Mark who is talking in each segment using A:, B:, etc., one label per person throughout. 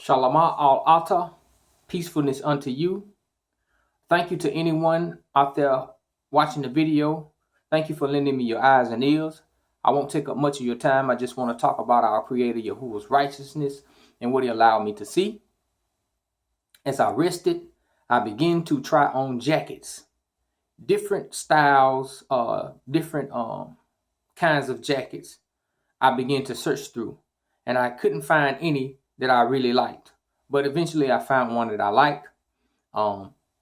A: Shalama al-Ata, peacefulness unto you. Thank you to anyone out there watching the video. Thank you for lending me your eyes and ears. I won't take up much of your time. I just want to talk about our Creator Yahuwah's righteousness and what He allowed me to see. As I rested, I began to try on jackets, different styles, different kinds of jackets. I began to search through, and I couldn't find any that I really liked. But eventually, I found one that I liked.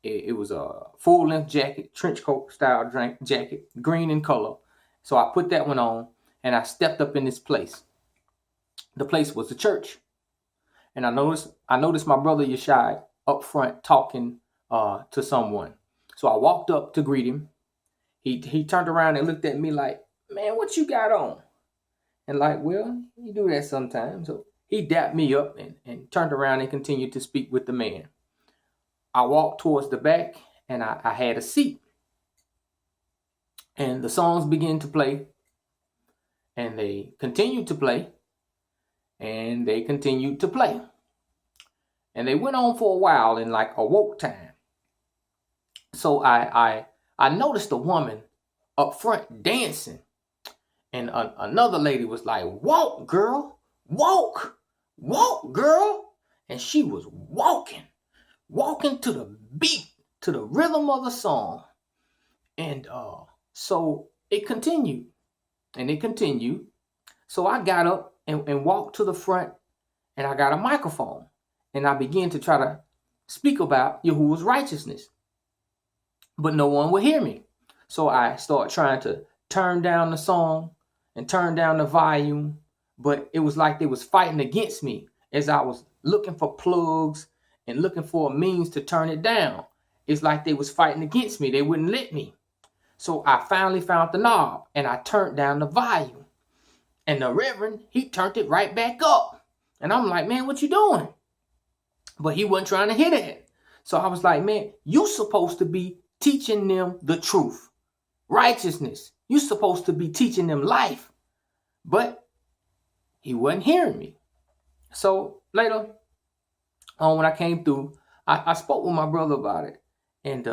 A: It was a full-length jacket, trench coat style jacket, green in color. So I put that one on, and I stepped up in this place. The place was the church, and I noticed my brother Yeshai up front talking to someone. So I walked up to greet him. He turned around and looked at me like, "Man, what you got on?" And like, well, you do that sometimes. So he dapped me up and turned around and continued to speak with the man. I walked towards the back, and I had a seat. And the songs began to play, and they continued to play, and they continued to play. And they went on for a while in like a woke time. So I noticed a woman up front dancing. And another lady was like, "Walk, girl, walk, walk, girl." And she was walking to the beat, to the rhythm of the song. And so it continued, and it continued. So I got up and walked to the front, and I got a microphone, and I began to try to speak about Yahuwah's righteousness. But no one would hear me. So I started trying to turn down the song and turn down the volume, but it was like they was fighting against me as I was looking for plugs and looking for a means to turn it down. It's like they was fighting against me. They wouldn't let me. So I finally found the knob, and I turned down the volume. And the Reverend, he turned it right back up. And I'm like, "Man, what you doing?" But he wasn't trying to hear that. So I was like, "Man, you supposed to be teaching them the truth, righteousness. You supposed to be teaching them life." But he wasn't hearing me. So later on, when I came through, I spoke with my brother about it. And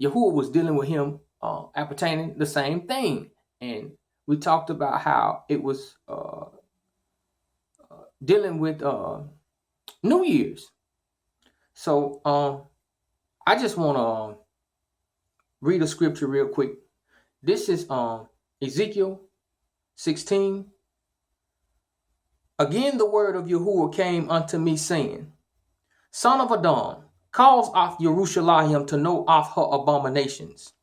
A: Yahuwah was dealing with him appertaining the same thing. And we talked about how it was dealing with New Year's. So I just want to read a scripture real quick. This is Ezekiel 16. "Again the word of Yahuwah came unto me, saying, Son of Adam, cause off Jerusalem to know of her abominations,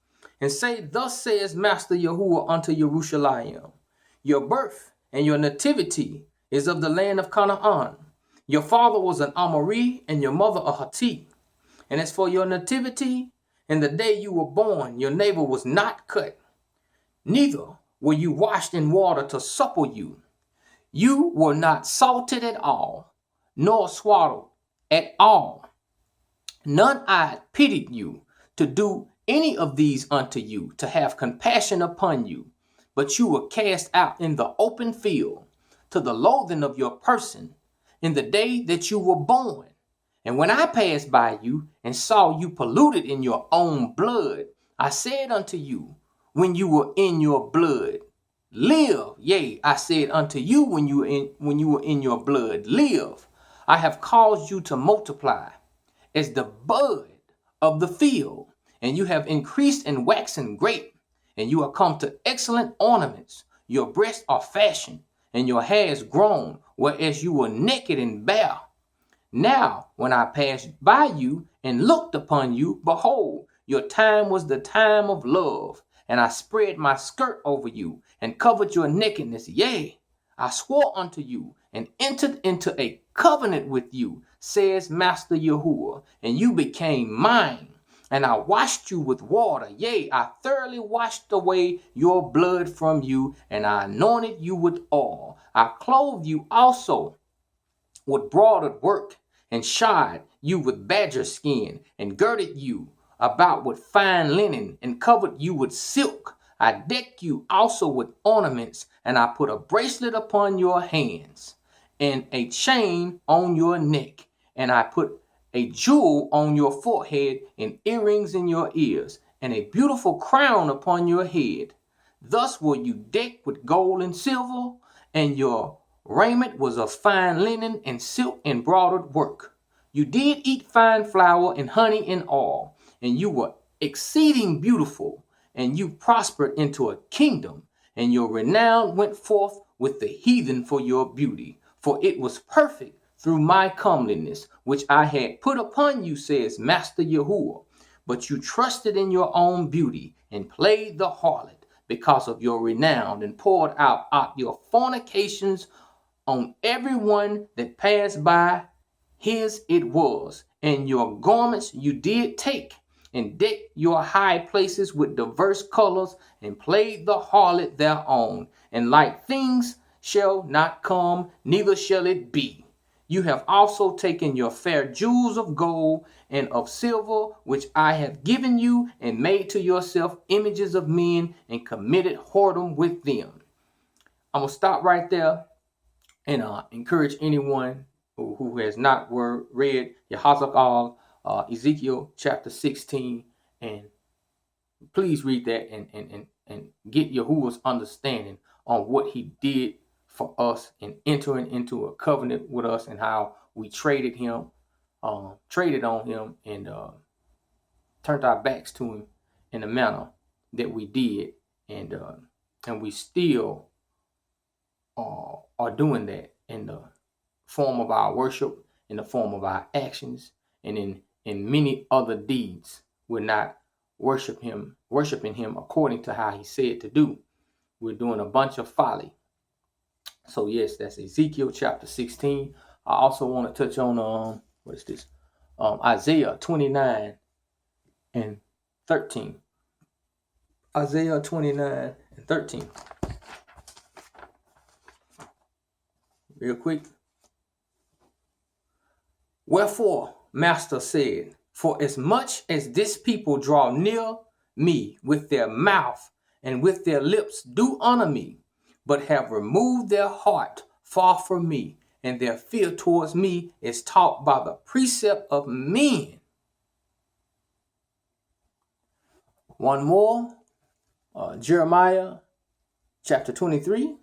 A: and say, Thus says Master Yahuwah unto Jerusalem, Your birth and your nativity is of the land of Canaan. Your father was an Amori, and your mother a Hittite. And as for your nativity, in the day you were born, your navel was not cut, neither were you washed in water to supple you. You were not salted at all, nor swaddled at all. None eye pitied you to do any of these unto you, to have compassion upon you. But you were cast out in the open field, to the loathing of your person, in the day that you were born. And when I passed by you and saw you polluted in your own blood, I said unto you, when you were in your blood, live. Yea, I said unto you when you were in your blood, live. I have caused you to multiply as the bud of the field, and you have increased and waxen great, and you are come to excellent ornaments. Your breasts are fashioned, and your hair is grown, whereas you were naked and bare. Now, when I passed by you and looked upon you, behold, your time was the time of love, and I spread my skirt over you and covered your nakedness. Yea, I swore unto you and entered into a covenant with you, says Master Yahuwah, and you became mine. And I washed you with water. Yea, I thoroughly washed away your blood from you, and I anointed you with oil. I clothed you also with broidered work, and shod you with badger skin, and girded you about with fine linen, and covered you with silk. I decked you also with ornaments, and I put a bracelet upon your hands, and a chain on your neck, and I put a jewel on your forehead, and earrings in your ears, and a beautiful crown upon your head. Thus were you decked with gold and silver, and your raiment was of fine linen and silk embroidered work. You did eat fine flour and honey and oil, and you were exceeding beautiful, and you prospered into a kingdom, and your renown went forth with the heathen for your beauty, for it was perfect through my comeliness, which I had put upon you, says Master Yahuwah. But you trusted in your own beauty and played the harlot because of your renown, and poured out your fornications on everyone that passed by. His it was, and your garments you did take, and decked your high places with diverse colors, and played the harlot thereon. And like things shall not come, neither shall it be. You have also taken your fair jewels of gold and of silver, which I have given you, and made to yourself images of men, and committed whoredom with them. I'm going to stop right there and encourage anyone who has not read Yahazakal, Ezekiel chapter 16, and please read that and get Yahuwah's understanding on what he did for us in entering into a covenant with us, and how we traded on him, and turned our backs to him in the manner that we did, and we still are doing that in the form of our worship, in the form of our actions, and in many other deeds. We're not worshiping him according to how he said to do. We're doing a bunch of folly. So yes, that's Ezekiel chapter 16. I also want to touch on what is this? Isaiah 29 and 13. Isaiah 29 and 13. Real quick. Wherefore, Master said, for as much as this people draw near me with their mouth and with their lips do honor me, but have removed their heart far from me, and their fear towards me is taught by the precept of men. One more, Jeremiah chapter 23.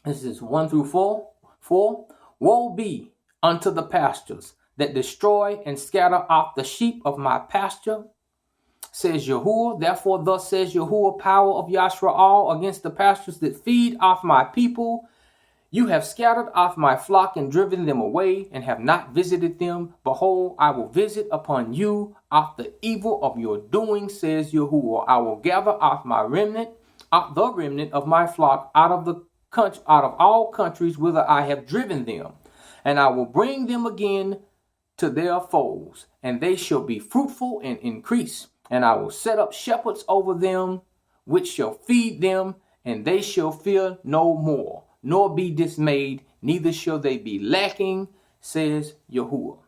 A: This is 1 through 4. Woe be unto the pastures that destroy and scatter off the sheep of my pasture, says Yahuwah. Therefore, thus says Yahuwah, power of Yashraal, against the pastures that feed off my people. You have scattered off my flock and driven them away, and have not visited them. Behold, I will visit upon you off the evil of your doing, says Yahuwah. I will gather off my remnant, off the remnant of my flock, out of all countries whither I have driven them, and I will bring them again to their folds, and they shall be fruitful and increase. And I will set up shepherds over them, which shall feed them, and they shall fear no more, nor be dismayed, neither shall they be lacking, says Yahuwah.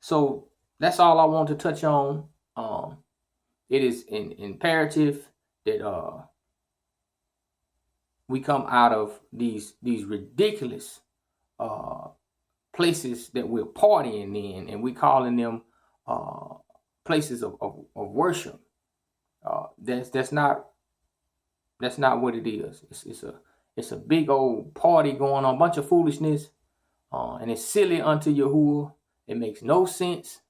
A: So that's all I want to touch on. It is imperative that we come out of these ridiculous places that we're partying in, and we calling them places of worship. That's not what it is. It's a big old party going on, a bunch of foolishness, and it's silly unto Yahuwah. It makes no sense.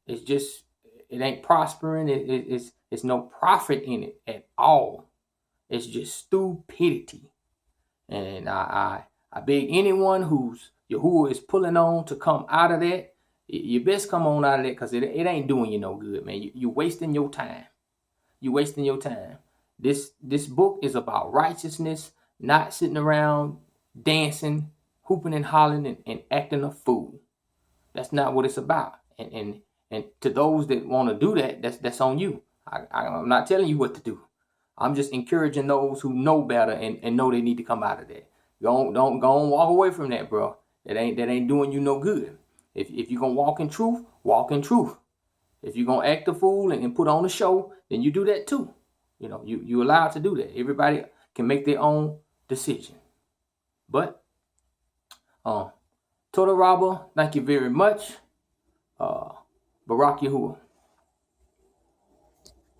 A: It ain't prospering. It's no profit in it at all. It's just stupidity. And I beg anyone who's Yahuwah is pulling on to come out of that. You best come on out of that, because it ain't doing you no good, man. You're wasting your time. You're wasting your time. This book is about righteousness, not sitting around dancing, hooping and hollering and acting a fool. That's not what it's about. And to those that want to do that, that's on you. I'm not telling you what to do. I'm just encouraging those who know better and know they need to come out of that. Don't go and walk away from that, bro. That ain't doing you no good. If you're gonna walk in truth, walk in truth. If you're gonna act a fool and put on a show, then you do that too. You know, you're allowed to do that. Everybody can make their own decision. But Total Robber, thank you very much. Barack Yahuwah.